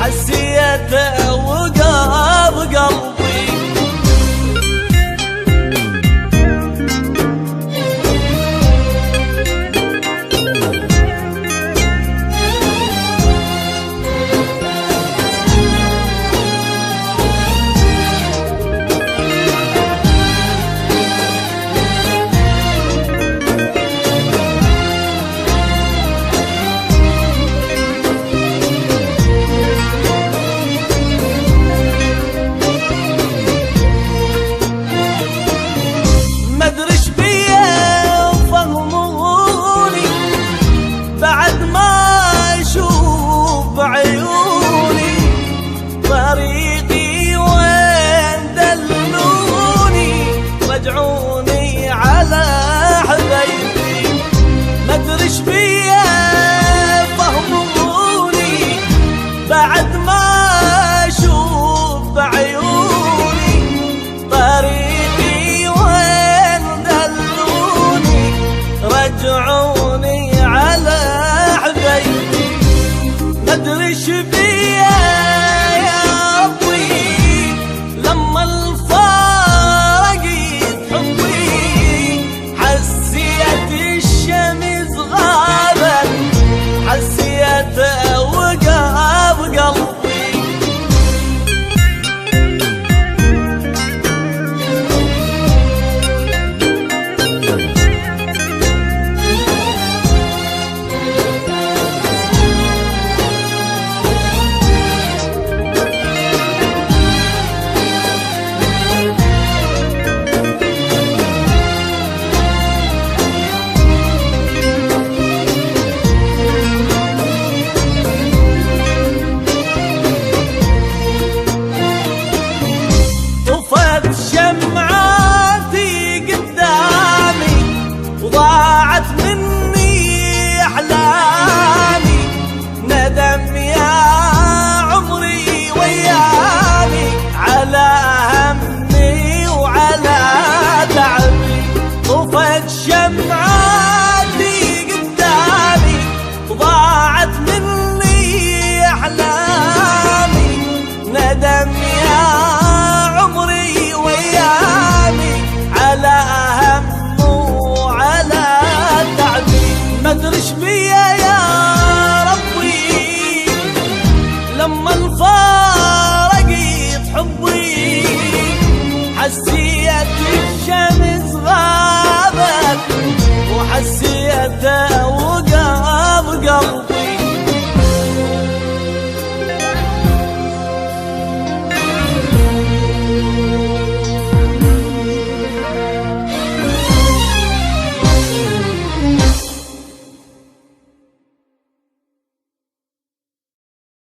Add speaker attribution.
Speaker 1: حسيته وقاب قلبي. رجعوني على حبايبي، مدرش بيا فهموني بعد ما اشوف بعيوني طريقي وين دلوني. رجعوني على حبايبي، مدرش بيا يا ابوي لما حسيته وقاب قلبي. ضاعت مني أحلامي، ندم يا عمري ويامي على همي وعلى تعبي. طفت شمعاتي قدامي وضاعت مني أحلامي، ندم يا عمري ويامي على مدرش بيا يا ربي لما انفارقت حبي. حسيت الشمس غابت وحسيته وقاب قلبي.